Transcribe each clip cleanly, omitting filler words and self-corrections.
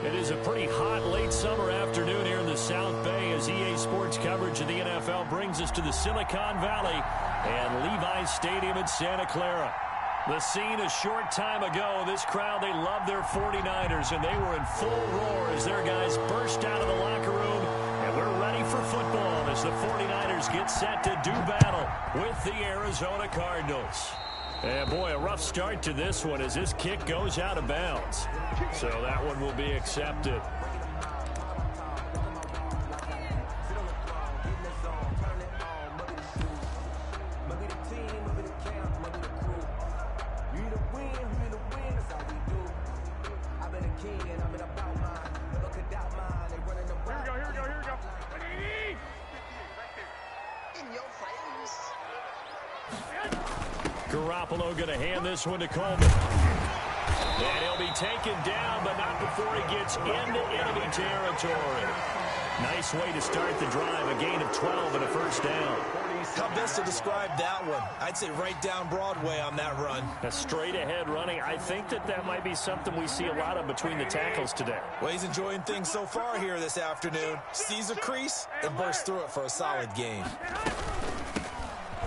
It is a pretty hot late summer afternoon here in the South Bay as EA Sports coverage of the NFL brings us to the Silicon Valley and Levi's Stadium in Santa Clara. The scene a short time ago, this crowd, they love their 49ers, and they were in full roar as their guys burst out of the locker room, and we're ready for football as the 49ers get set to do battle with the Arizona Cardinals. And boy, a rough start to this one as this kick goes out of bounds. So that one will be accepted. Garoppolo going to hand this one to Coleman. And he'll be taken down, but not before he gets into enemy territory. Nice way to start the drive, a gain of 12 and a first down. How best to describe that one? I'd say right down Broadway on that run. A straight-ahead running. I think that might be something we see a lot of between the tackles today. Well, he's enjoying things so far here this afternoon. Sees a crease and bursts through it for a solid gain.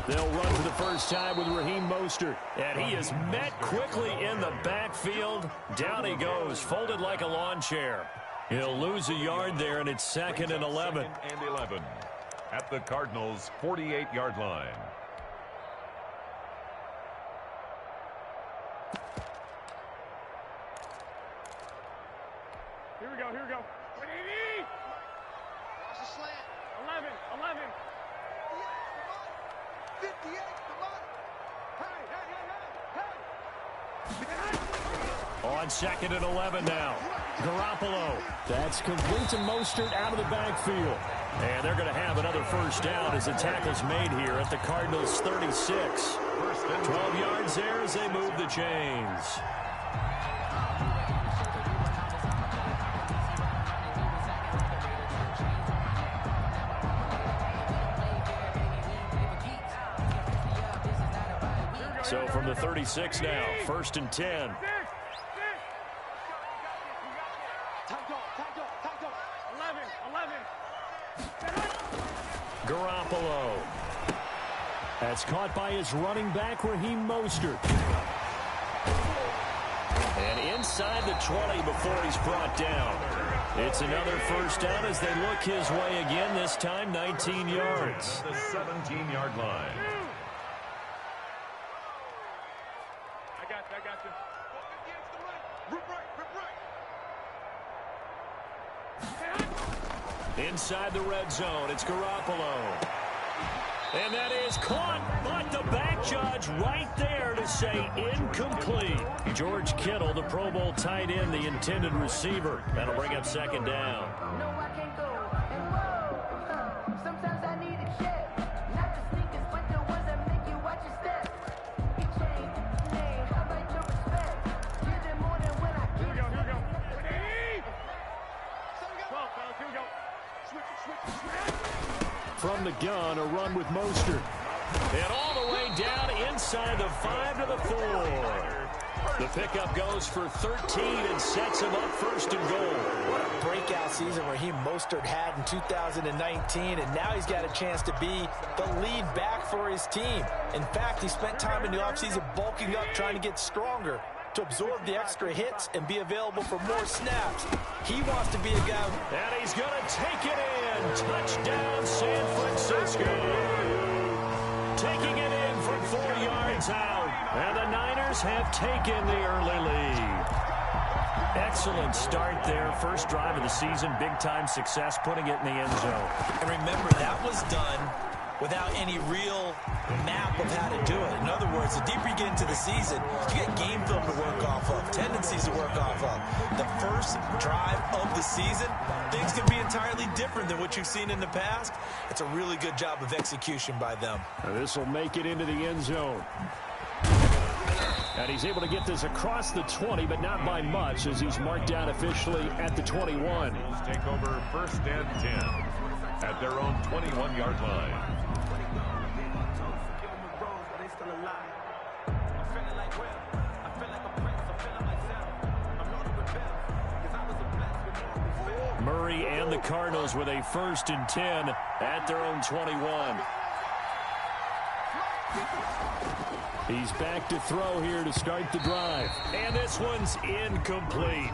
They'll run for the first time with Raheem Mostert. And he is met quickly in the backfield. Down he goes, folded like a lawn chair. He'll lose a yard there, and it's 2nd and 11. Second and 11 at the Cardinals' 48-yard line. Here we go. 180. Watch the slant. 11. 58, come on. Hey. On 2nd and 11 now. Garoppolo. That's complete to Mostert out of the backfield. And they're going to have another first down as the tackle's made here at the Cardinals' 36. 12 yards there as they move the chains. So from the 36 now, 1st and 10. Garoppolo. That's caught by his running back, Raheem Mostert. And inside the 20 before he's brought down. It's another first down as they look his way again, this time 19 yards. The 17-yard line. I got you. Inside the red zone, it's Garoppolo. And that is caught, but the back judge right there to say incomplete. George Kittle, the Pro Bowl tight end, the intended receiver. That'll bring up 2nd down. From the gun, a run with Mostert. And all the way down inside the 5 to the 4. The pickup goes for 13 and sets him up 1st and goal. What a breakout season Raheem Mostert had in 2019, and now he's got a chance to be the lead back for his team. In fact, he spent time in the offseason bulking up, trying to get stronger to absorb the extra hits and be available for more snaps. He wants to be a guy. And he's going to take it in. Touchdown, San Francisco. Taking it in from 4 yards out. And the Niners have taken the early lead. Excellent start there. First drive of the season. Big-time success, putting it in the end zone. And remember, that was done without any real map of how to do it. In other words, the deeper you get into the season, you get game film to work off of, tendencies to work off of. The first drive of the season, things can be entirely different than what you've seen in the past. It's a really good job of execution by them. This will make it into the end zone. And he's able to get this across the 20, but not by much, as he's marked down officially at the 21. Take over 1st and 10 at their own 21-yard line. Murray and the Cardinals with a 1st and 10 at their own 21. He's back to throw here to start the drive. And this one's incomplete.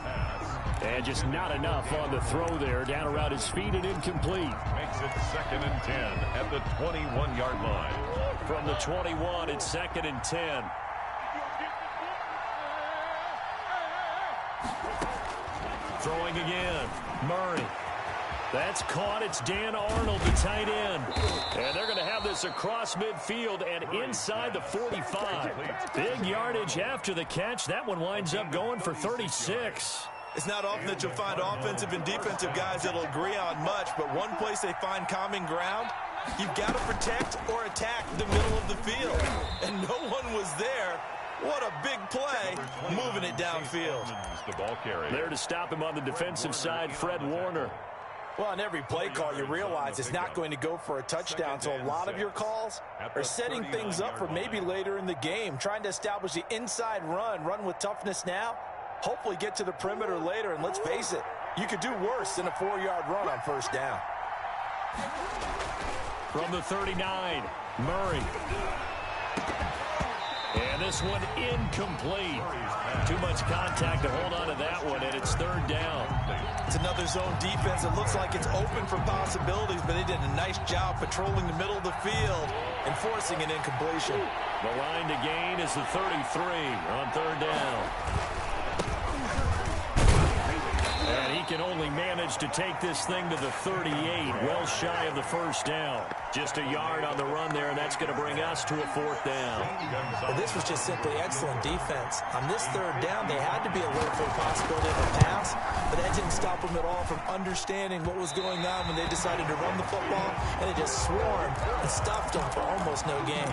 And just not enough on the throw there. Down around his feet and incomplete. Makes it 2nd and 10 at the 21-yard line. From the 21, it's 2nd and 10. Throwing again. Murray. That's caught. It's Dan Arnold, the tight end. And they're going to have this across midfield and inside the 45. Big yardage after the catch. That one winds up going for 36. It's not often that you'll find offensive and defensive guys that'll agree on much, but one place they find common ground, you've got to protect or attack the middle of the field. And no one was there. What a big play, moving it downfield. The ball carrier. There to stop him on the defensive side, Fred Warner. Well, on every play call, you realize it's not going to go for a touchdown, so a lot of your calls are setting things up for maybe later in the game, trying to establish the inside run with toughness now, hopefully get to the perimeter later, and let's face it, you could do worse than a 4-yard run on 1st down. From the 39, Murray. And this one incomplete. Too much contact to hold on to that one, and it's 3rd down. It's another zone defense. It looks like it's open for possibilities, but they did a nice job patrolling the middle of the field and forcing an incompletion. The line to gain is the 33 on 3rd down. And he can only manage to take this thing to the 38, well shy of the 1st down. Just a yard on the run there, and that's going to bring us to a 4th down. Well, this was just simply excellent defense. On this 3rd down, they had to be alert for the possibility of a pass, but that didn't stop them at all from understanding what was going on when they decided to run the football, and they just swarmed and stuffed them for almost no gain.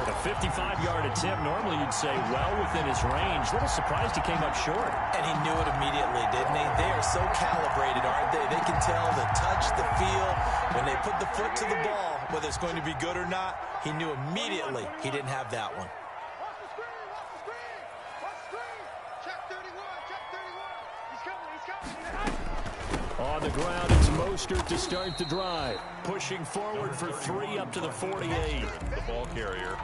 A 55-yard attempt, normally you'd say well within his range. A little surprised he came up short. And he knew it immediately, didn't he? They are so calibrated, aren't they? They can tell the touch, the feel. When they put the foot to the ball, whether it's going to be good or not, he knew immediately he didn't have that one. Check 31, check 31. He's coming. On the ground, it's Mostert to start the drive. Pushing forward for 3 up to the 48. The ball carrier.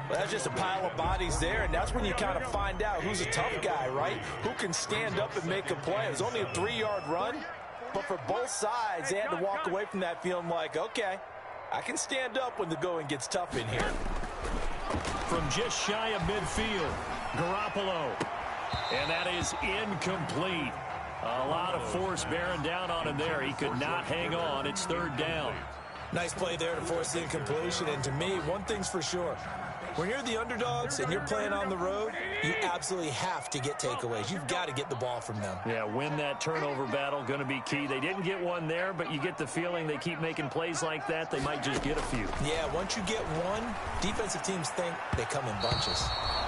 Well, that's just a pile of bodies there, and that's when you kind of find out who's a tough guy, right? Who can stand up and make a play. It was only a 3-yard run, but for both sides, they had to walk away from that feeling like, okay, I can stand up when the going gets tough in here. From just shy of midfield, Garoppolo. And that is incomplete. A lot of force bearing down on him there. He could not hang on. It's 3rd down. Nice play there to force the incompletion, and to me, one thing's for sure. When you're the underdogs and you're playing on the road, you absolutely have to get takeaways. You've got to get the ball from them. Yeah, win that turnover battle, going to be key. They didn't get one there, but you get the feeling they keep making plays like that, they might just get a few. Yeah, once you get one, defensive teams think they come in bunches.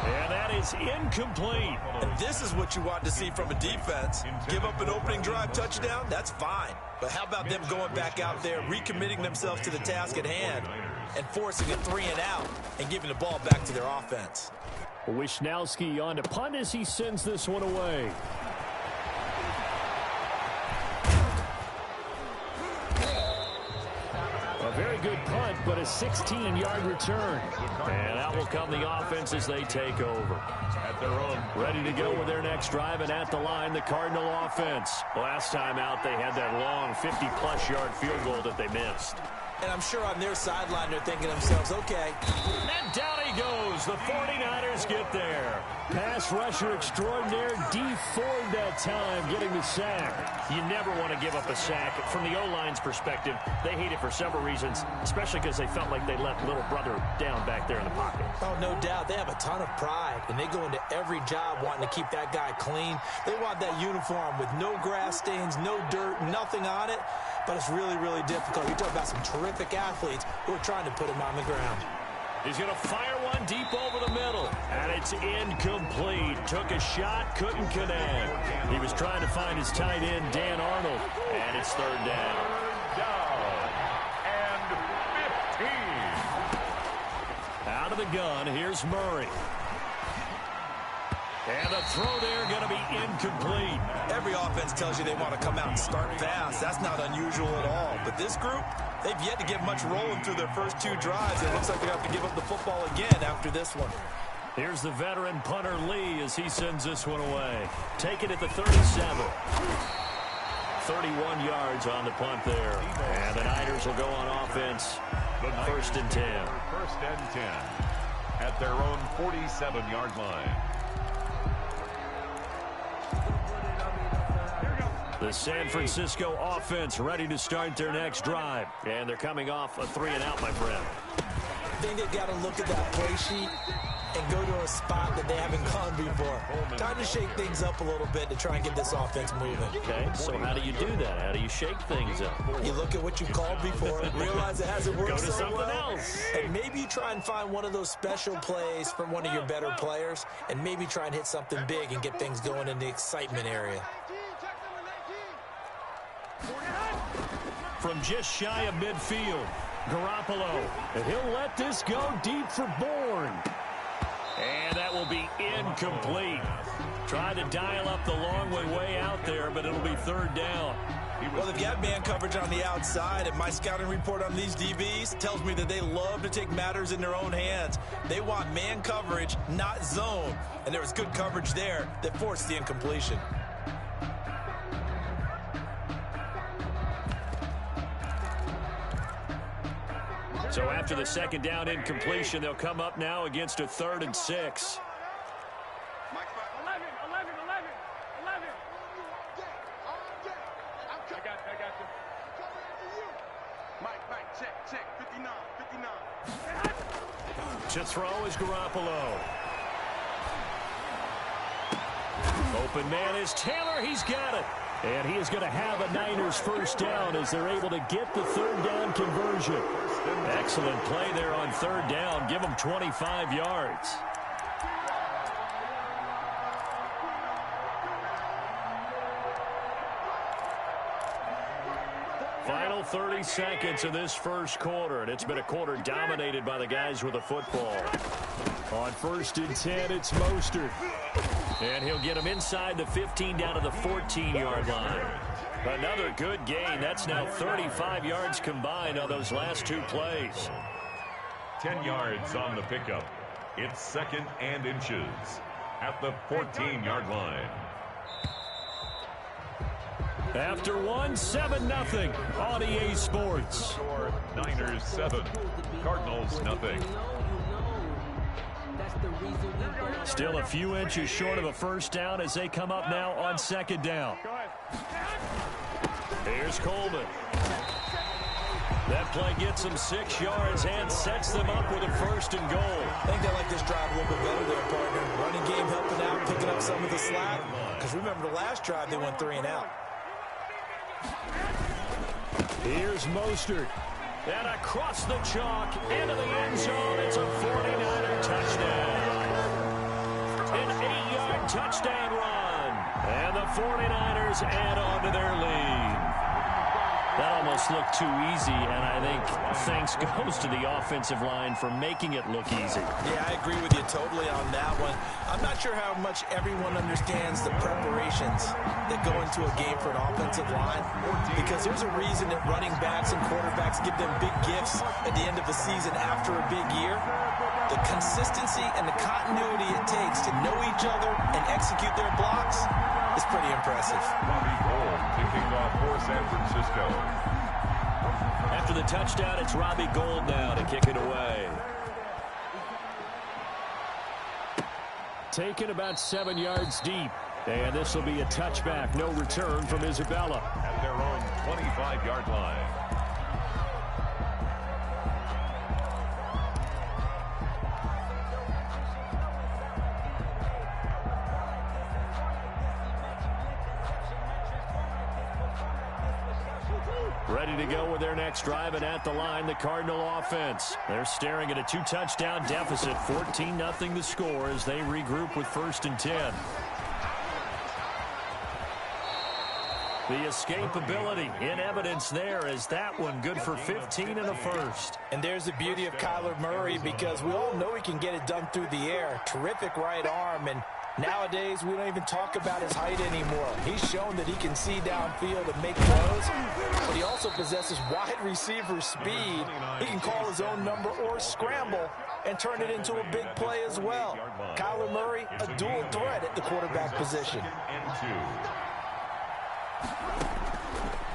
And that is incomplete. And this is what you want to see from a defense. Give up an opening drive touchdown, that's fine. But how about them going back out there, recommitting themselves to the task at hand, and forcing a 3 and out and giving the ball back to their offense. Wisnowski on to punt as he sends this one away. A very good punt, but a 16-yard return. And out will come the offense as they take over. At their own. Ready to go with their next drive, and at the line, the Cardinal offense. Last time out, they had that long 50-plus yard field goal that they missed. And I'm sure on their sideline they're thinking to themselves, okay. And down he goes. The 49ers get there. Pass rusher extraordinaire, Dee Ford that time getting the sack. You never want to give up a sack. From the O-line's perspective, they hate it for several reasons, especially because they felt like they left little brother down back there in the pocket. Oh, no doubt. They have a ton of pride, and they go into every job wanting to keep that guy clean. They want that uniform with no grass stains, no dirt, nothing on it. But it's really, really difficult. You're talking about some terrific athletes who are trying to put him on the ground. He's going to fire one deep over the middle. And it's incomplete. Took a shot, couldn't connect. He was trying to find his tight end, Dan Arnold. And it's 3rd down. And 15. Out of the gun, here's Murray. And the throw there going to be incomplete. Every offense tells you they want to come out and start fast. That's not unusual at all. But this group, they've yet to get much rolling through their first 2 drives. It looks like they have to give up the football again after this one. Here's the veteran punter Lee as he sends this one away. Take it at the 37. 31 yards on the punt there. And the Niners will go on offense. First and 10. First and 10 at their own 47-yard line. The San Francisco offense ready to start their next drive. And they're coming off a 3-and-out, my friend. I think they've got to look at that play sheet and go to a spot that they haven't gone before. Time to shake things up a little bit to try and get this offense moving. Okay, so how do you do that? How do you shake things up? You look at what you called before, realize it hasn't worked Go to so something well, else. and maybe you try and find one of those special plays from one of your better players, and maybe try and hit something big and get things going in the excitement area. From just shy of midfield, Garoppolo, and he'll let this go deep for Bourne. And that will be incomplete. Trying to dial up the long way out there, but it'll be third down. Well, they've got man coverage on the outside, and my scouting report on these DBs tells me that they love to take matters in their own hands. They want man coverage, not zone. And there was good coverage there that forced the incompletion. So after the second down incompletion, they'll come up now against a 3rd and 6. To throw is Garoppolo. Open man is Taylor. He's got it. And he is going to have a Niners first down as they're able to get the 3rd down conversion. Excellent play there on 3rd down. Give them 25 yards. Final 30 seconds of this first quarter, and it's been a quarter dominated by the guys with the football. On 1st and 10, it's Mostert. And he'll get him inside the 15 down to the 14-yard line. Another good gain. That's now 35 yards combined on those last 2 plays. 10 yards on the pickup. It's 2nd and inches at the 14-yard line. After 7-0 on EA Sports. Niners 7, Cardinals nothing. Still a few inches short of a first down as they come up now on 2nd down. Here's Coleman. That play gets them 6 yards and sets them up with a 1st and goal. I think they like this drive a little bit better there, partner. Running game helping out, picking up some of the slack. Because remember the last drive, they went 3-and-out. Here's Mostert. And across the chalk into the end zone. It's a 49er touchdown. An 8-yard touchdown run. And the 49ers add on to their lead. That almost looked too easy, and I think thanks goes to the offensive line for making it look easy. Yeah, I agree with you totally on that one. I'm not sure how much everyone understands the preparations that go into a game for an offensive line, because there's a reason that running backs and quarterbacks give them big gifts at the end of the season after a big year. The consistency and the continuity it takes to know each other and execute their blocks is pretty impressive. Bobby Gold kicking off for San Francisco. After the touchdown, it's Robbie Gould now to kick it away. Taken about 7 yards deep. And this will be a touchback. No return from Isabella. At their own 25-yard line. Ready to go with their next drive, and at the line, the Cardinal offense. They're staring at a 2-touchdown deficit, 14-0 the score as they regroup with 1st and 10. The escapability in evidence there as that one good for 15 and a first. And there's the beauty of Kyler Murray, because we all know he can get it done through the air. Terrific right arm, and Nowadays, we don't even talk about his height anymore. He's shown that he can see downfield and make throws, but he also possesses wide receiver speed. He can call his own number or scramble and turn it into a big play as well. Kyler Murray, a dual threat at the quarterback position.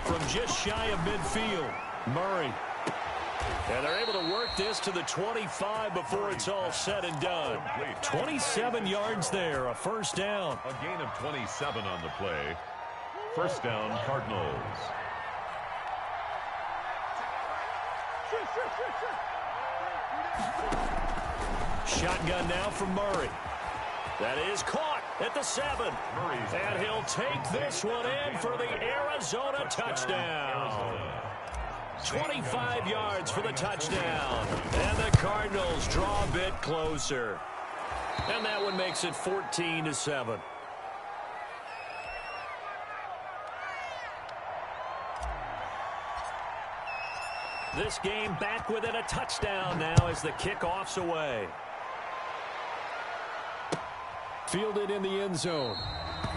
From just shy of midfield, Murray. And they're able to work this to the 25 before it's all said and done. 27 yards there, a first down. A gain of 27 on the play. First down, Cardinals. Shotgun now from Murray. That is caught at the 7. And he'll take this one in for the Arizona touchdown. 25 yards for the touchdown. And the Cardinals draw a bit closer. And that one makes it 14-7. This game back within a touchdown now as the kickoff's away. Fielded in the end zone.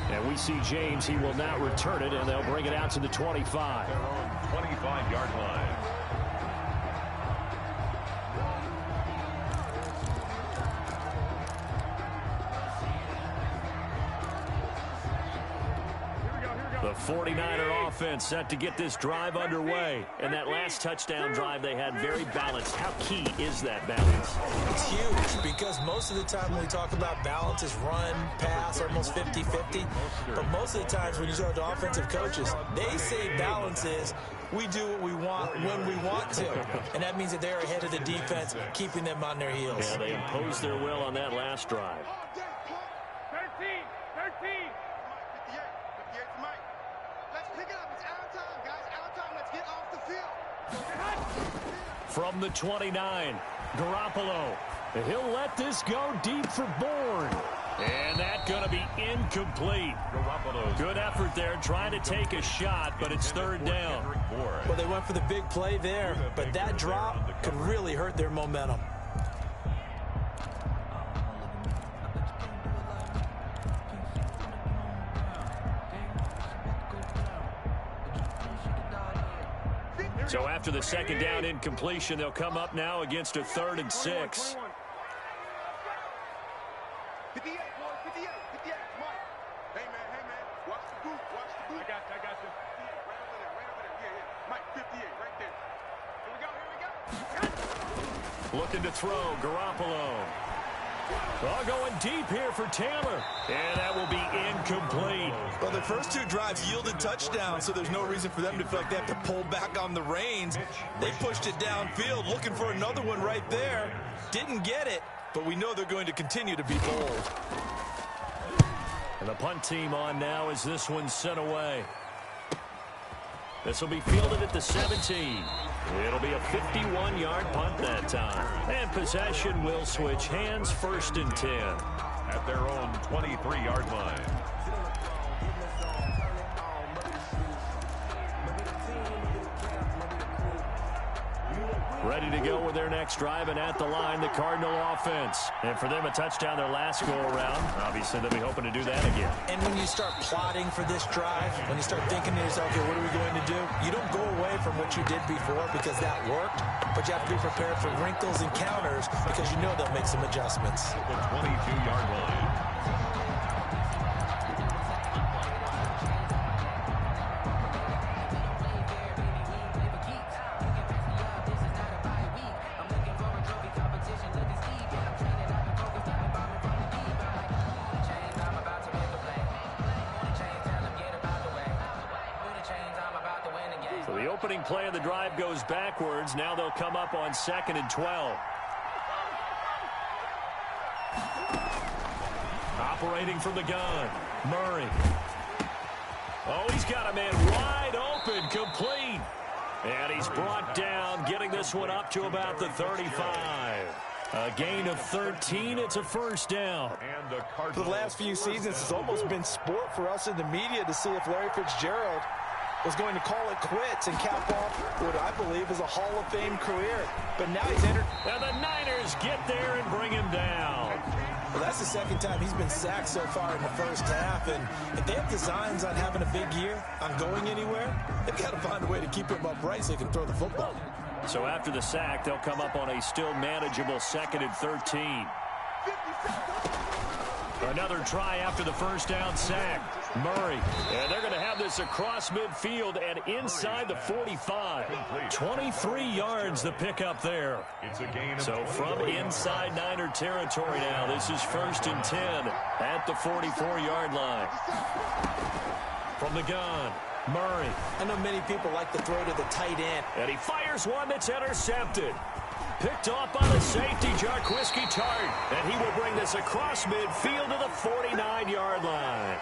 And we see James, he will not return it, and they'll bring it out to the 25. Their own 25-yard line. The 49er offense set to get this drive underway. And that last touchdown drive they had very balanced. How key is that balance? It's huge because most of the time when we talk about balance is run, pass, almost 50-50. But most of the times when you talk to offensive coaches, they say balance is we do what we want when we want to. And that means that they're ahead of the defense, keeping them on their heels. Yeah, they imposed their will on that last drive. 13. 58 to Mike. Let's pick it up. It's our time, guys. Our time. Let's get off the field. From the 29, Garoppolo. He'll let this go deep for Bourne. And that's going to be incomplete. Good effort there trying to take a shot, but it's third down. Well, they went for the big play there, but that drop could really hurt their momentum. So after the second down incompletion, they'll come up now against a 3rd and 6. 58, boys. 58. Come on. Hey, man. Watch the boot. I got you. 58, right over there. Yeah. Mike, 58, right there. Here we go. Looking to throw, Garoppolo. Oh, going deep here for Taylor. And that will be incomplete. Well, the first two drives yielded touchdowns, so there's no reason for them to feel like they have to pull back on the reins. They pushed it downfield, looking for another one right there. Didn't get it, but we know they're going to continue to be bold. And the punt team on now as this one's sent away. This will be fielded at the 17. It'll be a 51-yard punt that time. And possession will switch hands, 1st and 10. At their own 23-yard line. Ready to go with their next drive, and at the line, the Cardinal offense. And for them, a touchdown their last go-around. Obviously, they'll be hoping to do that again. And when you start plotting for this drive, when you start thinking to yourself, okay, what are we going to do? You don't go away from what you did before because that worked, but you have to be prepared for wrinkles and counters because you know they'll make some adjustments. The 22-yard line. Opening play of the drive goes backwards. Now they'll come up on 2nd and 12. Operating from the gun, Murray. Oh, he's got a man wide open, complete. And he's brought down, getting this one up to about the 35. A gain of 13. It's a first down. And for the last few seasons, it's almost been sport for us in the media to see if Larry Fitzgerald was going to call it quits and cap off what I believe is a Hall of Fame career. But now he's entered. And the Niners get there and bring him down. Well, that's the second time he's been sacked so far in the first half, and if they have designs on having a big year, on going anywhere, they've got to find a way to keep him upright so he can throw the football. So after the sack, they'll come up on a still manageable 2nd and 13. Another try after the first down sack. Murray. And they're going to have this across midfield and inside the 45. 23 yards the pickup there. So from inside Niner territory now, this is 1st and 10 at the 44-yard line. From the gun, Murray. I know many people like to throw to the tight end. And he fires one that's intercepted. Picked off by the safety, Jarquiski Tart. And he will bring this across midfield to the 49-yard line.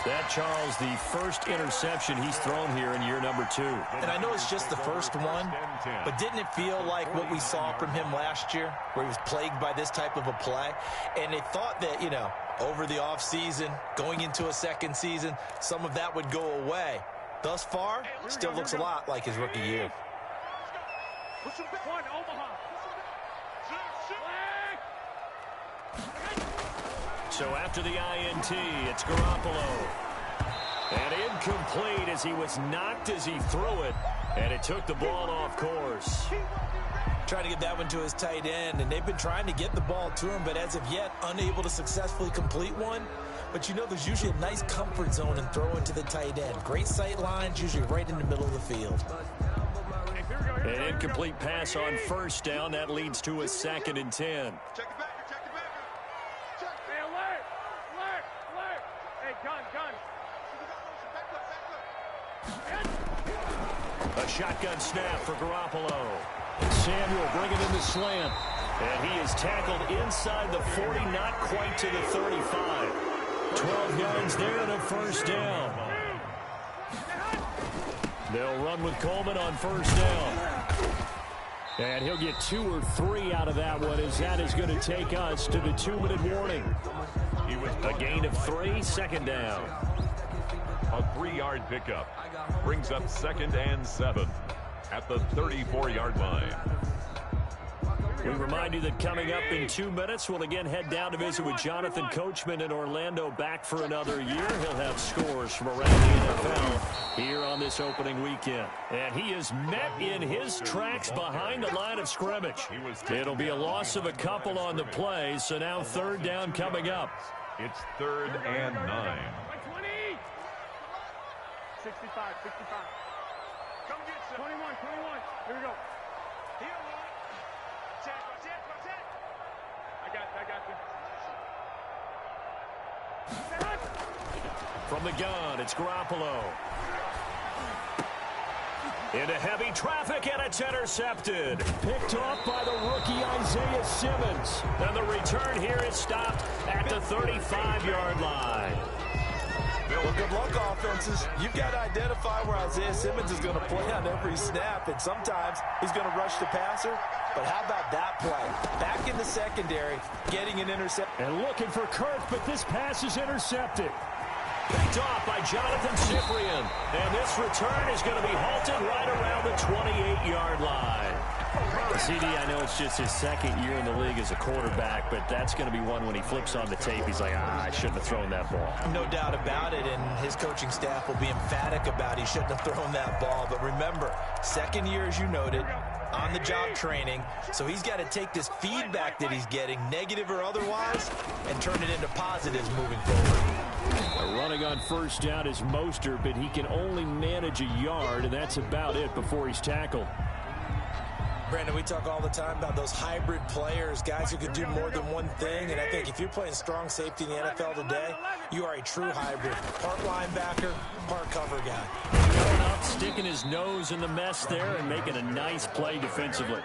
That, Charles, the first interception he's thrown here in year number 2. And I know it's just the first one, but didn't it feel like what we saw from him last year, where he was plagued by this type of a play? And they thought that, you know, over the offseason, going into a second season, some of that would go away. Thus far, still looks a lot like his rookie year. So after the INT, it's Garoppolo. And incomplete as he was knocked as he threw it. And it took the ball off course. Trying to get that one to his tight end, and they've been trying to get the ball to him, but as of yet, unable to successfully complete one. But you know, there's usually a nice comfort zone in throwing to the tight end. Great sight lines, usually right in the middle of the field. An incomplete pass on first down. That leads to a 2nd and 10. Check it back. Check it back. Hey, alert. Hey, gun. A shotgun snap for Garoppolo. And Samuel bringing in the slant. And he is tackled inside the 40, not quite to the 35. 12 yards there and a first down. They'll run with Coleman on first down. And he'll get 2 or 3 out of that one, as that is going to take us to the 2-minute warning. A gain of 3, 2nd down. A 3-yard pickup brings up 2nd and 7 at the 34-yard line. We remind you that coming up in 2 minutes, we'll again head down to visit with Jonathan Coachman in Orlando, back for another year. He'll have scores from around the NFL here on this opening weekend. And he is met in his tracks behind the line of scrimmage. It'll be a loss of a couple on the play, so now 3rd down coming up. It's 3rd and 9. 65. Come get some. 21. Here we go. Here we go. Check. I got you. From the gun, it's Garoppolo. Into heavy traffic, and it's intercepted. Picked off by the rookie Isaiah Simmons. And the return here is stopped at the 35-yard line. Well, good luck, offenses. You've got to identify where Isaiah Simmons is going to play on every snap, and sometimes he's going to rush the passer. But how about that play? Back in the secondary, getting an interception. And looking for Kirk, but this pass is intercepted. Picked off by Jonathan Cyprien. And this return is going to be halted right around the 28-yard line. CD, I know it's just his 2nd year in the league as a quarterback, but that's going to be one when he flips on the tape. He's like, I shouldn't have thrown that ball. No doubt about it, and his coaching staff will be emphatic about he shouldn't have thrown that ball. But remember, 2nd year, as you noted, on-the-job training, so he's got to take this feedback that he's getting, negative or otherwise, and turn it into positives moving forward. Running on first down is Mostert, but he can only manage a yard, and that's about it before he's tackled. Brandon, we talk all the time about those hybrid players, guys who can do more than one thing, and I think if you're playing strong safety in the NFL today, you are a true hybrid. Part linebacker, part cover guy. Going up, sticking his nose in the mess there and making a nice play defensively.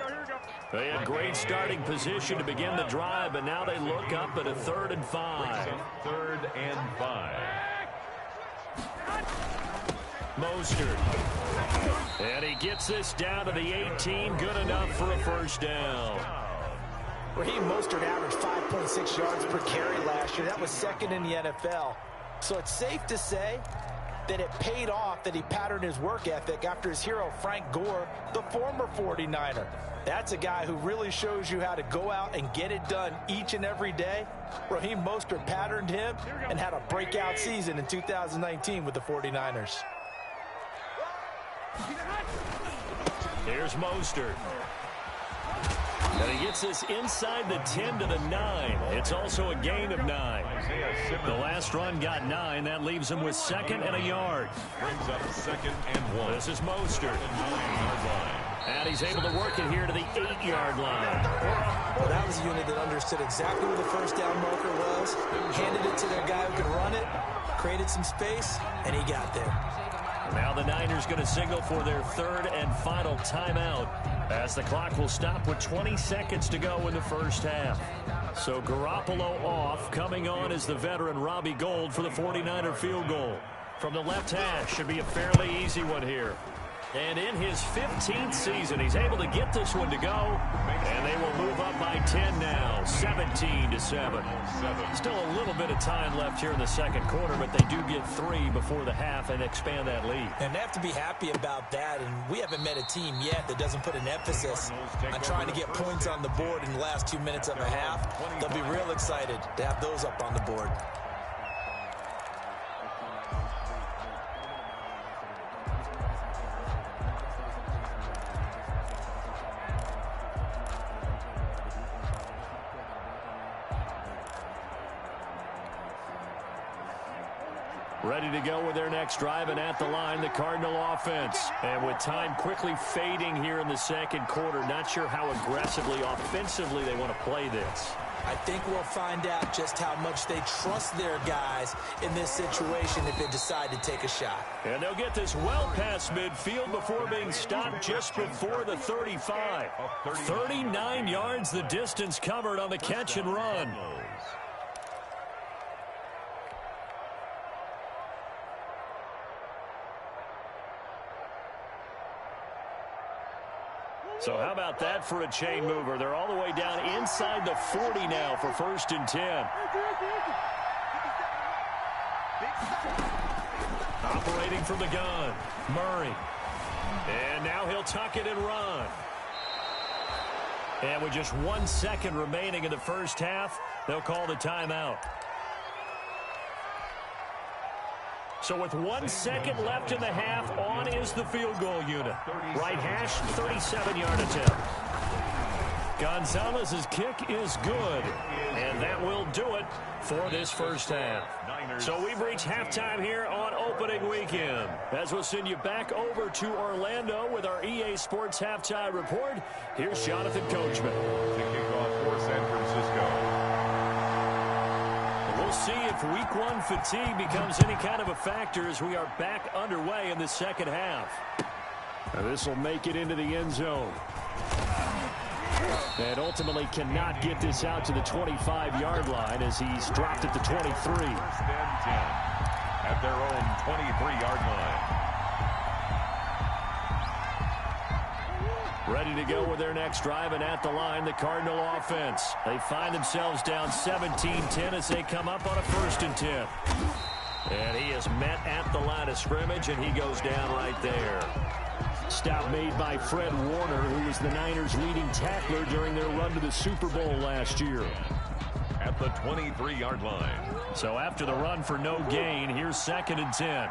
They had great starting position to begin the drive, but now they look up at a 3rd and 5. 3rd and 5. Mostert. And he gets this down to the 18. Good enough for a first down. Raheem Mostert averaged 5.6 yards per carry last year. That was 2nd in the NFL. So it's safe to say that it paid off that he patterned his work ethic after his hero, Frank Gore, the former 49er. That's a guy who really shows you how to go out and get it done each and every day. Raheem Mostert patterned him and had a breakout season in 2019 with the 49ers. Here's Mostert. And he gets this inside the 10 to the 9. It's also a gain of 9. The last run got 9. That leaves him with 2nd and a yard. Brings up 2nd and 1. This is Mostert. And he's able to work it here to the 8-yard line. Well, that was a unit that understood exactly where the first down marker was, handed it to their guy who could run it, created some space, and he got there. Now the Niners going to signal for their 3rd and final timeout as the clock will stop with 20 seconds to go in the first half. So Garoppolo off. Coming on is the veteran Robbie Gould for the 49er field goal. From the left hash, should be a fairly easy one here. And in his 15th season, he's able to get this one to go. And they will move up by 10 now, 17-7. Still a little bit of time left here in the second quarter, but they do get 3 before the half and expand that lead. And they have to be happy about that. And we haven't met a team yet that doesn't put an emphasis on trying to get points on the board in the last 2 minutes of a half. They'll be real excited to have those up on the board. Ready to go with their next drive, and at the line, the Cardinal offense. And with time quickly fading here in the second quarter, not sure how aggressively, offensively they want to play this. I think we'll find out just how much they trust their guys in this situation if they decide to take a shot. And they'll get this well past midfield before being stopped just before the 35. 39 yards the distance covered on the catch and run. So how about that for a chain mover? They're all the way down inside the 40 now for 1st and 10. Operating from the gun, Murray. And now he'll tuck it and run. And with just 1 second remaining in the first half, they'll call the timeout. So with 1 second left in the half, on is the field goal unit. Right hash, 37-yard attempt. Gonzalez's kick is good, and that will do it for this first half. So we've reached halftime here on opening weekend. As we'll send you back over to Orlando with our EA Sports Halftime Report, here's Jonathan Coachman. To kick off for San Francisco. We'll see if week 1 fatigue becomes any kind of a factor as we are back underway in the second half. Now this will make it into the end zone. And ultimately cannot get this out to the 25-yard line as he's dropped at the 23. 1st and 10 at their own 23-yard line. Ready to go with their next drive, and at the line, the Cardinal offense. They find themselves down 17-10 as they come up on a 1st and 10. And he is met at the line of scrimmage, and he goes down right there. Stop made by Fred Warner, who was the Niners' leading tackler during their run to the Super Bowl last year. At the 23-yard line. So after the run for no gain, here's 2nd and 10.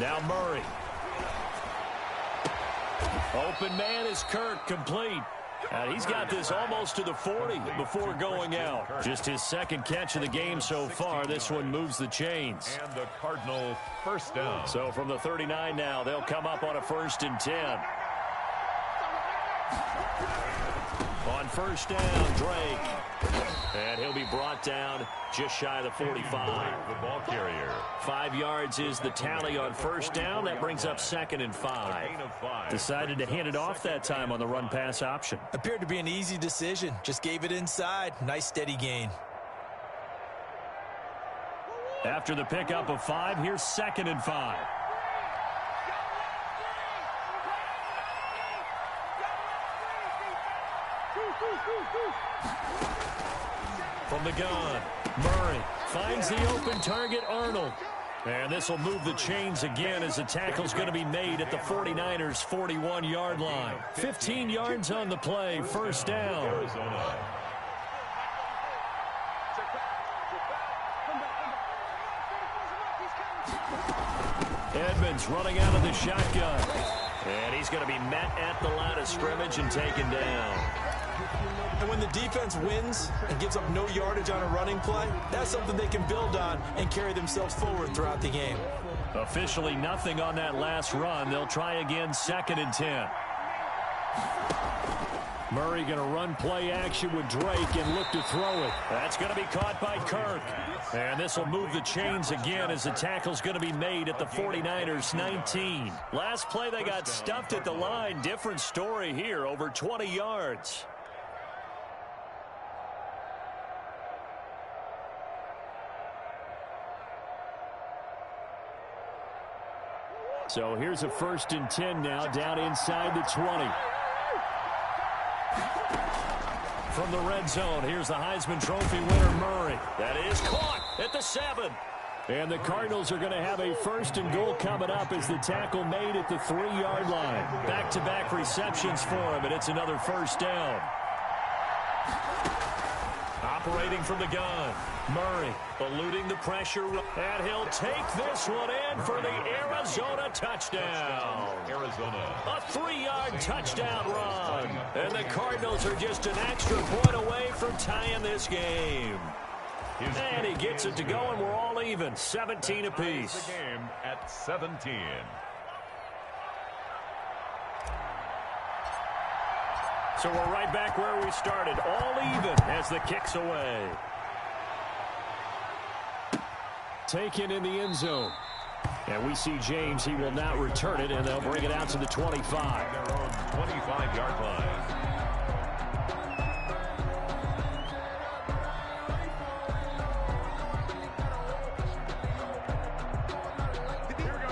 Now Murray. Open man is Kirk, complete. And he's got this almost to the 40 before going out. Just his 2nd catch of the game so far. This one moves the chains. And the Cardinals 1st down. So from the 39 now, they'll come up on a 1st and 10. On 1st down, Drake. And he'll be brought down just shy of the 45. The ball carrier. 5 yards is the tally on 1st down. That brings up 2nd and 5. Decided to hand it off that time on the run-pass option. Appeared to be an easy decision. Just gave it inside. Nice steady gain. After the pickup of 5, here's 2nd and 5. From the gun, Murray finds the open target, Arnold. And this will move the chains again as the tackle's going to be made at the 49ers' 41-yard line. 15 yards on the play, first down. Arizona. Edmonds running out of the shotgun. And he's going to be met at the line of scrimmage and taken down. And when the defense wins and gives up no yardage on a running play, that's something they can build on and carry themselves forward throughout the game. Officially nothing on that last run. They'll try again, 2nd and 10. Murray going to run play action with Drake and look to throw it. That's going to be caught by Kirk. And this will move the chains again as the tackle's going to be made at the 49ers' 19. Last play they got stuffed at the line. Different story here, over 20 yards. So here's a 1st and 10 now, down inside the 20. From the red zone, here's the Heisman Trophy winner, Murray. That is caught at the 7. And the Cardinals are going to have a 1st and goal coming up as the tackle made at the 3-yard line. Back-to-back receptions for him, and it's another first down. Operating from the gun, Murray eluding the pressure, and he'll take this one in for the Arizona touchdown. Arizona. A 3-yard touchdown run, and the Cardinals are just an extra point away from tying this game. And he gets it to go, and we're all even, 17 apiece. The game at 17. So we're right back where we started, all even as the kick's away. Taken in the end zone. And we see James, he will not return it, and they'll bring it out to the 25. Their own 25-yard line.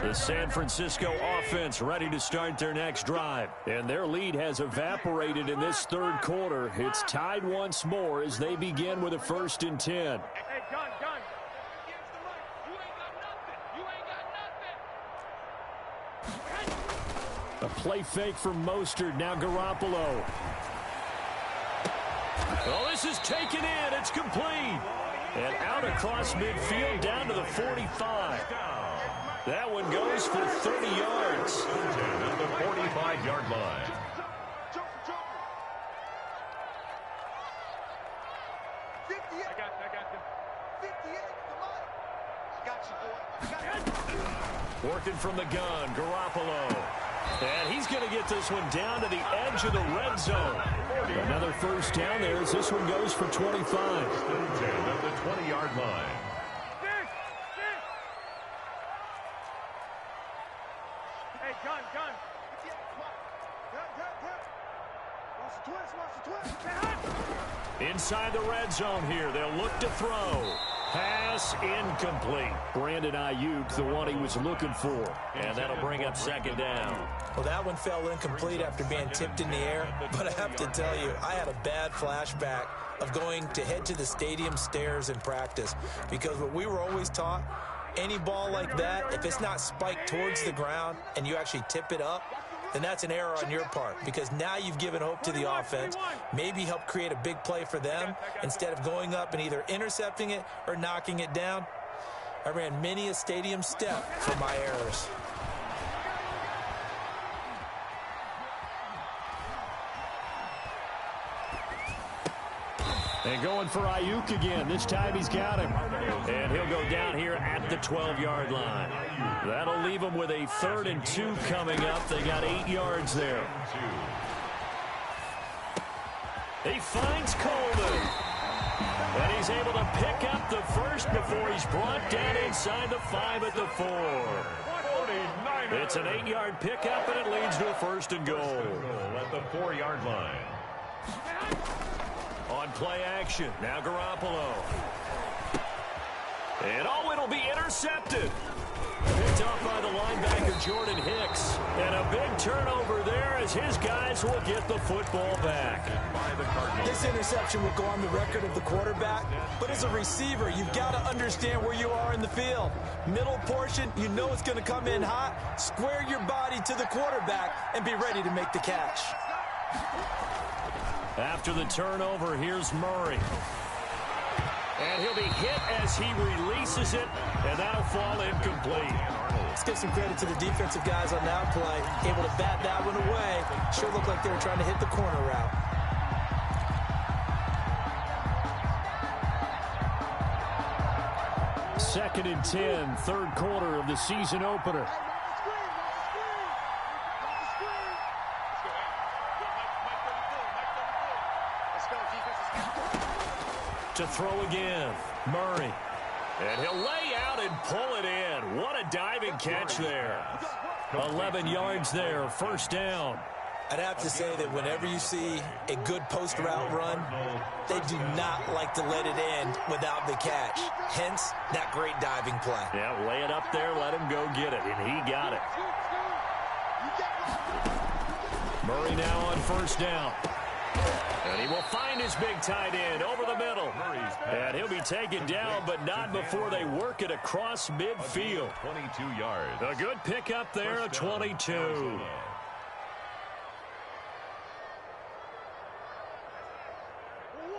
The San Francisco offense ready to start their next drive. And their lead has evaporated in this 3rd quarter. It's tied once more as they begin with a 1st and 10. Hey, gun. Against the mic. You ain't got nothing. A play fake from Mostert. Now Garoppolo. Oh, this is taken in. It's complete. And out across midfield down to the 45. That one goes for 30 yards. At the 45-yard line. Joker. 58. I got them. 58. Come on. I got you, boy. I got you. Working from the gun, Garoppolo. And he's going to get this one down to the edge of the red zone. Another first down there as this one goes for 25. At the 20-yard line. Hey, gun. Watch the twist. Inside the red zone here, they'll look to throw. Pass incomplete. Brandon Ayuk, the one he was looking for. And that'll bring up 2nd down. Well, that one fell incomplete after being tipped in the air. But I have to tell you, I had a bad flashback of going to head to the stadium stairs in practice. Because what we were always taught, any ball like that, if it's not spiked towards the ground and you actually tip it up, then that's an error on your part, because now you've given hope to the offense, maybe help create a big play for them instead of going up and either intercepting it or knocking it down. I ran many a stadium step for my errors. And going for Ayuk again. This time he's got him. And he'll go down here at the 12-yard line. That'll leave him with a 3rd and 2 coming up. They got 8 yards there. He finds Coleman. And he's able to pick up the first before he's brought down inside the 5 at the 4. It's an 8-yard pickup, and it leads to a 1st and goal. At the 4-yard line. On play action, now Garoppolo. And it'll be intercepted. Picked picked off by the linebacker, Jordan Hicks. And a big turnover there as his guys will get the football back. This interception will go on the record of the quarterback, but as a receiver, you've got to understand where you are in the field. Middle portion, you know it's going to come in hot. Square your body to the quarterback and be ready to make the catch. After the turnover, here's Murray. And he'll be hit as he releases it, and that'll fall incomplete. Let's give some credit to the defensive guys on that play. Able to bat that one away. Sure looked like they were trying to hit the corner route. Second and 10, third quarter of the season opener. To throw again, Murray. And he'll lay out and pull it in. What a diving catch there. 11 yards there, first down. I'd have to say that whenever you see a good post route run, they do not like to let it end without the catch. Hence, that great diving play. Yeah, lay it up there, let him go get it, and he got it. Murray now on first down. And he will find his big tight end over the middle. And he'll be taken down, but not before they work it across midfield. 22 yards. A good pickup there, a 22.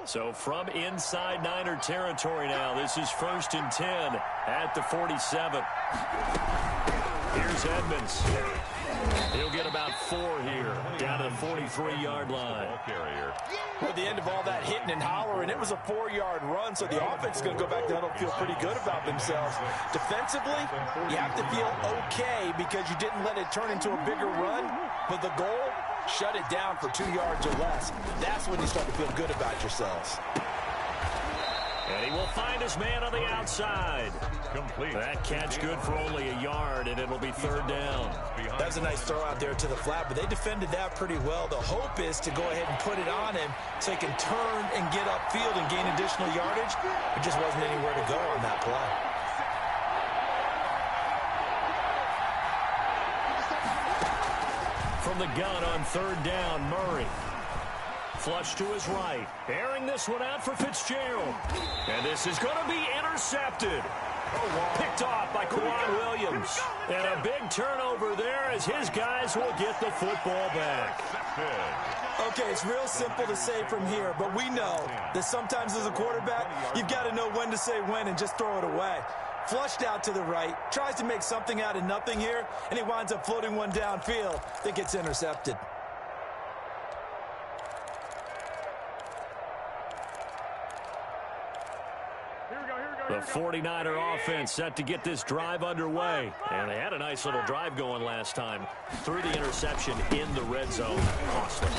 So from inside Niner territory now, this is first and 10 at the 47. Here's Edmonds. He'll get about 4 here, down to the 43-yard line. At the end of all that hitting and hollering, it was a 4-yard run, so the offense is going to go back to huddle and feel pretty good about themselves. Defensively, you have to feel okay because you didn't let it turn into a bigger run, but the goal, shut it down for 2 yards or less. That's when you start to feel good about yourselves. And he will find his man on the outside. Complete. That catch good for only a yard, and it'll be third down. That was a nice throw out there to the flat, but they defended that pretty well. The hope is to go ahead and put it on him so he can turn and get upfield and gain additional yardage. There just wasn't anywhere to go on that play. From the gun on third down, Murray. Flush to his right. Airing this one out for Fitzgerald. And this is going to be intercepted. Picked off by Kwan Williams. And a big turnover there as his guys will get the football back. Okay, it's real simple to say from here, but we know that sometimes as a quarterback, you've got to know when to say when and just throw it away. Flushed out to the right, tries to make something out of nothing here, and he winds up floating one downfield that gets intercepted. The 49er offense set to get this drive underway. And they had a nice little drive going last time. Through the interception in the red zone. Costly.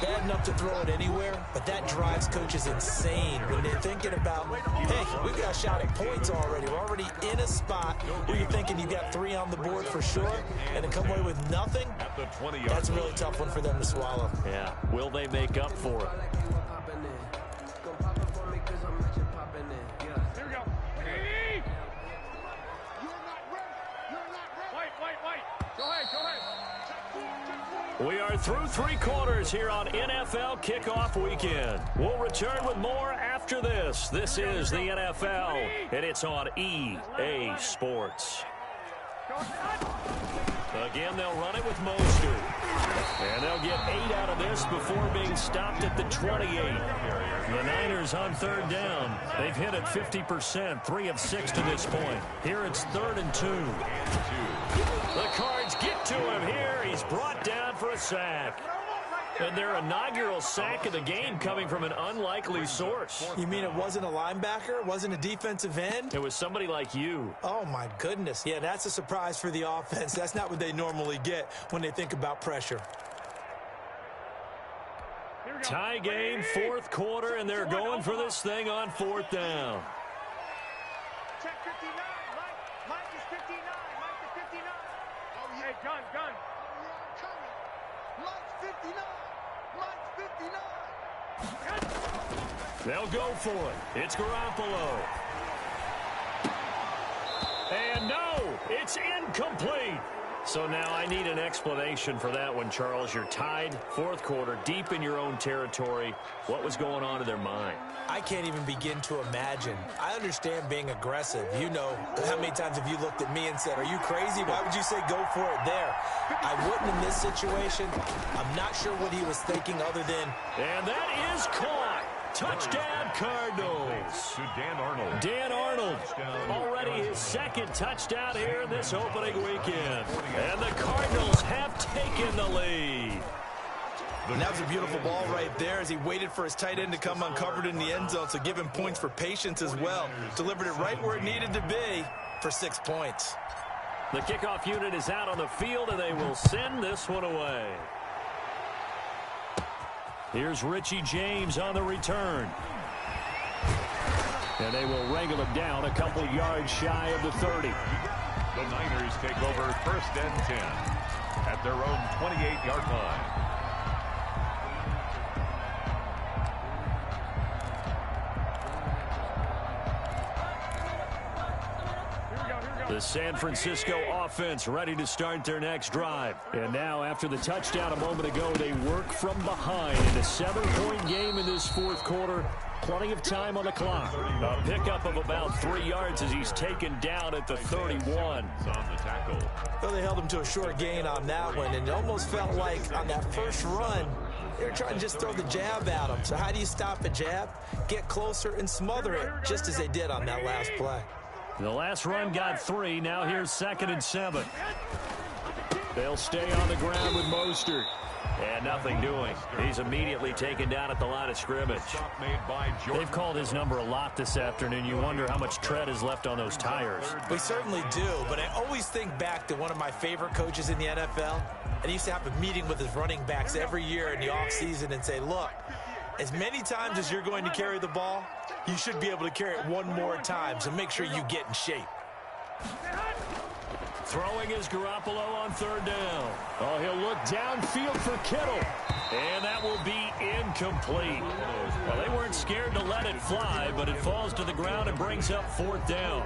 Bad enough to throw it anywhere, but that drives coaches insane when they're thinking about, hey, we've got a shot at points already. We're already in a spot where you're thinking you've got 3 on the board for sure, and to come away with nothing, that's a really tough one for them to swallow. Yeah, will they make up for it? We are through 3 quarters here on NFL Kickoff Weekend. We'll return with more after this. This is the NFL, and it's on EA Sports. Again, they'll run it with Mostert. And they'll get 8 out of this before being stopped at the 28. The Niners on third down. They've hit it 50%, 3 of 6 to this point. Here it's 3rd and 2. The Cards get to him here. He's brought down for a sack. And their inaugural sack of the game coming from an unlikely source. You mean it wasn't a linebacker? It wasn't a defensive end? It was somebody like you. Oh, my goodness. Yeah, that's a surprise for the offense. That's not what they normally get when they think about pressure. Tie game, 4th quarter, and they're going for this thing on 4th down. Check 59. Mike is 59. Mike is 59. Oh, yeah. Hey, gun. Mike's 59. Mike's 59. They'll go for it. It's Garoppolo. And no, it's incomplete. So now I need an explanation for that one, Charles. You're tied, fourth quarter, deep in your own territory. What was going on in their mind? I can't even begin to imagine. I understand being aggressive. You know, how many times have you looked at me and said, are you crazy? Why would you say go for it there? I wouldn't in this situation. I'm not sure what he was thinking other than... And that is caught. Touchdown, Cardinals. To Dan Arnold. Dan Arnold, already his second touchdown here in this opening weekend. And the Cardinals have taken the lead. And that was a beautiful ball right there as he waited for his tight end to come uncovered in the end zone, so give him points for patience as well. Delivered it right where it needed to be for 6 points. The kickoff unit is out on the field, and they will send this one away. Here's Richie James on the return. And they will wrangle him down a couple yards shy of the 30. The Niners take over first and 10 at their own 28-yard line. The San Francisco offense ready to start their next drive. And now after the touchdown a moment ago, they work from behind in a 7-point game in this fourth quarter. Plenty of time on the clock. A pickup of about 3 yards as he's taken down at the 31. On the tackle. Well, they held him to a short gain on that one, and it almost felt like on that first run, they were trying to just throw the jab at him. So how do you stop a jab? Get closer and smother it, just as they did on that last play. The last run got 3. Now here's 2nd and 7. They'll stay on the ground with Mostert. And nothing doing. He's immediately taken down at the line of scrimmage. They've called his number a lot this afternoon. You wonder how much tread is left on those tires. We certainly do, but I always think back to one of my favorite coaches in the NFL. And he used to have a meeting with his running backs every year in the offseason and say, look, as many times as you're going to carry the ball, you should be able to carry it one more time, so make sure you get in shape. Throwing is Garoppolo on 3rd down. Oh, he'll look downfield for Kittle. And that will be incomplete. Well, they weren't scared to let it fly, but it falls to the ground and brings up 4th down.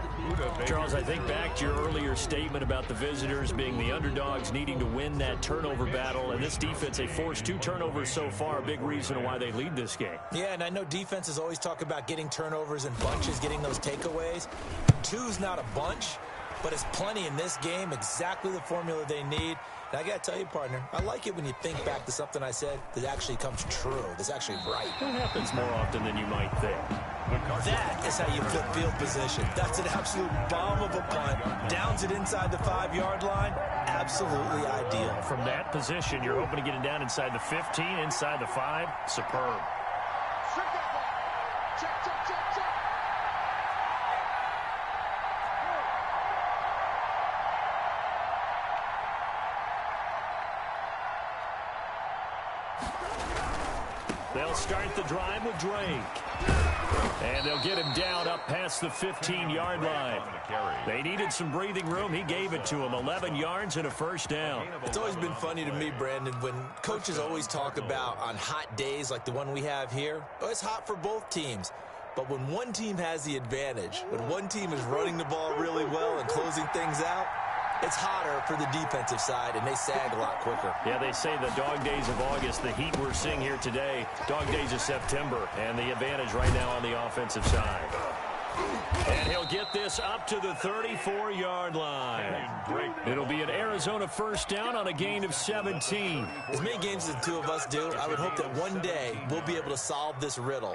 Charles, I think back to your earlier statement about the visitors being the underdogs needing to win that turnover battle. And this defense, they forced 2 turnovers so far, a big reason why they lead this game. Yeah, and I know defenses always talk about getting turnovers in bunches, getting those takeaways. 2's not a bunch, but it's plenty in this game, exactly the formula they need. And I got to tell you, partner, I like it when you think back to something I said that actually comes true, that's actually right. It happens more often than you might think. That is how you flip field position. That's an absolute bomb of a punt. Downs it inside the 5-yard line. Absolutely ideal. From that position, you're hoping to get it down inside the 15, inside the 5. Superb. Check, check, check, check. They'll start the drive with Drake. And they'll get him down up past the 15-yard line. They needed some breathing room. He gave it to them. 11 yards and a 1st down. It's always been funny to me, Brandon, when coaches always talk about on hot days like the one we have here. Oh, it's hot for both teams. But when one team has the advantage, when one team is running the ball really well and closing things out, it's hotter for the defensive side, and they sag a lot quicker. Yeah, they say the dog days of August, the heat we're seeing here today, dog days of September, and the advantage right now on the offensive side. And he'll get this up to the 34-yard line. It'll be an Arizona 1st down on a gain of 17. As many games as the 2 of us do, I would hope that one day we'll be able to solve this riddle.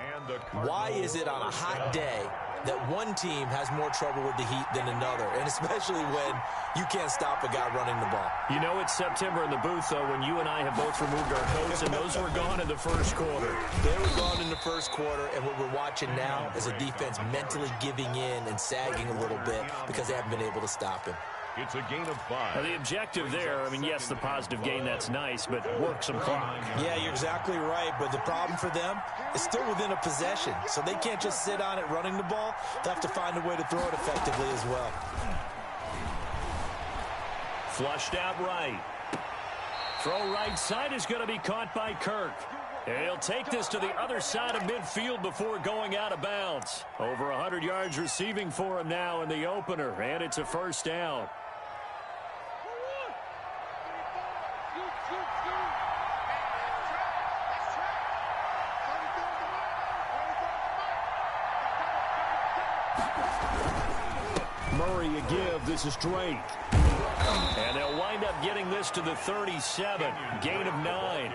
Why is it on a hot day that one team has more trouble with the heat than another, and especially when you can't stop a guy running the ball? You know it's September in the booth, though, when you and I have both removed our coats, and those were gone in the 1st quarter. They were gone in the 1st quarter, and what we're watching now is a defense mentally giving in and sagging a little bit because they haven't been able to stop him. It's a gain of 5. Now, the objective there, I mean, yes, the positive gain, that's nice, but work some clock. Yeah, you're exactly right, but the problem for them is still within a possession, so they can't just sit on it running the ball. They'll have to find a way to throw it effectively as well. Flushed out right. Throw right side is going to be caught by Kirk. And he'll take this to the other side of midfield before going out of bounds. Over 100 yards receiving for him now in the opener, and it's a 1st down. Murray a give. This is Drake. And they'll wind up getting this to the 37. Gain of 9.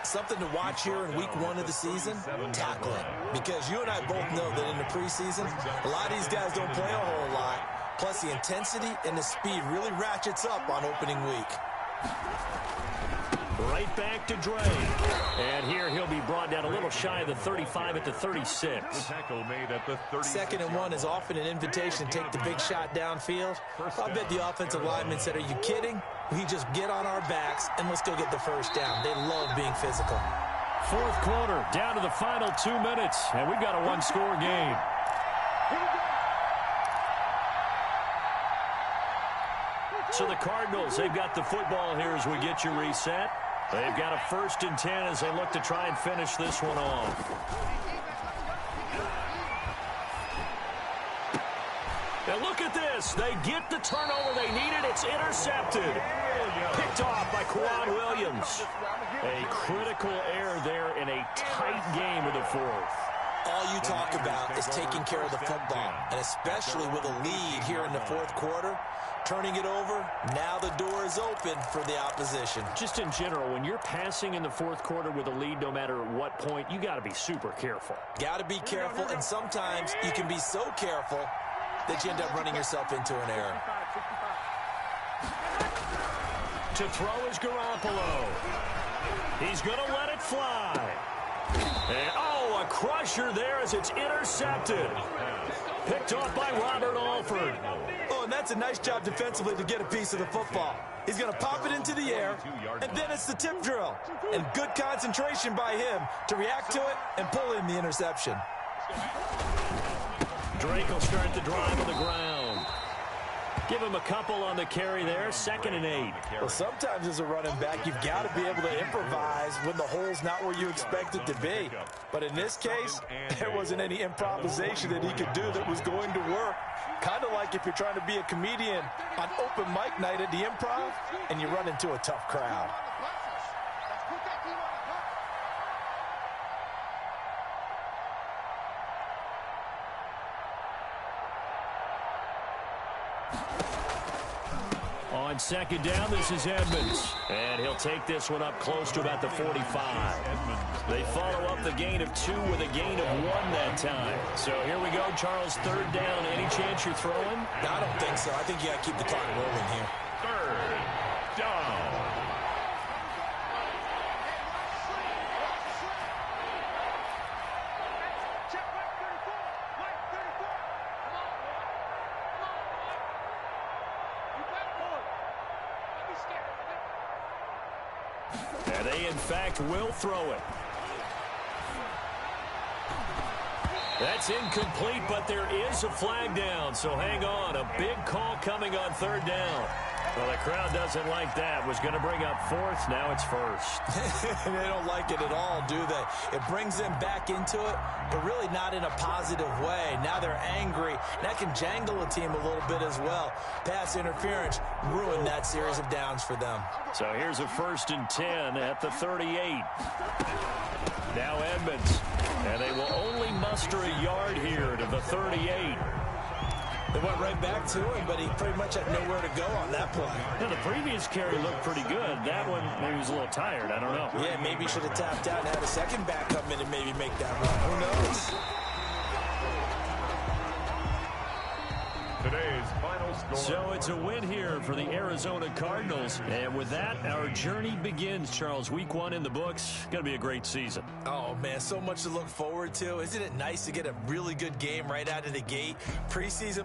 Something to watch here in week 1 of the season, tackling. Because you and I both know that in the preseason, a lot of these guys don't play a whole lot. Plus, the intensity and the speed really ratchets up on opening week. Right back to Drake. And here he'll be brought down a little shy of the 35 at the 36. Tackle made at the 36. 2nd and 1 is often an invitation to take the big shot downfield. I bet the offensive lineman said, are you kidding? We just get on our backs and let's go get the first down. They love being physical. 4th quarter, down to the final 2 minutes, and we've got a one-score game. So the Cardinals, they've got the football here as we get you reset. They've got a 1st and 10 as they look to try and finish this one off. And look at this. They get the turnover they needed. It's intercepted. Picked off by Quan Williams. A critical error there in a tight game of the 4th. All you talk about is taking care of the football, and especially with a lead here in the 4th quarter. Turning it over, now the door is open for the opposition. Just in general, when you're passing in the 4th quarter with a lead, no matter what point, you got to be super careful. Got to be careful, and sometimes you can be so careful that you end up running yourself into an error. To throw is Garoppolo. He's going to let it fly. And, a crusher there as it's intercepted. Picked off by Robert Alford. Oh, and that's a nice job defensively to get a piece of the football. He's going to pop it into the air, and then it's the tip drill. And good concentration by him to react to it and pull in the interception. Drake will start the drive on the ground. Give him a couple on the carry there. 2nd and 8. Well, sometimes as a running back, you've got to be able to improvise when the hole's not where you expect it to be. But in this case, there wasn't any improvisation that he could do that was going to work. Kind of like if you're trying to be a comedian on open mic night at the Improv and you run into a tough crowd. On 2nd down, this is Edmonds. And he'll take this one up close to about the 45. They follow up the gain of 2 with a gain of 1 that time. So here we go, Charles, 3rd down. Any chance you're throwing? No, I don't think so. I think you got to keep the clock rolling here. 3rd down. And they, in fact, will throw it. That's incomplete, but there is a flag down, so hang on. A big call coming on 3rd down. Well, the crowd doesn't like that. Was going to bring up 4th. Now it's 1st. They don't like it at all, do they? It brings them back into it, but really not in a positive way. Now they're angry. That can jangle a team a little bit as well. Pass interference ruined that series of downs for them. So here's a 1st and 10 at the 38. Now Edmonds. And they will only muster a yard here to the 38. They went right back to him, but he pretty much had nowhere to go on that play. Now, the previous carry looked pretty good. That one, maybe he was a little tired. I don't know. Yeah, maybe he should have tapped out and had a second back come in and maybe make that run. Who knows? Today's final score. So it's a win here for the Arizona Cardinals. And with that, our journey begins, Charles. Week 1 in the books. Going to be a great season. Oh, man, so much to look forward to. Isn't it nice to get a really good game right out of the gate? Preseason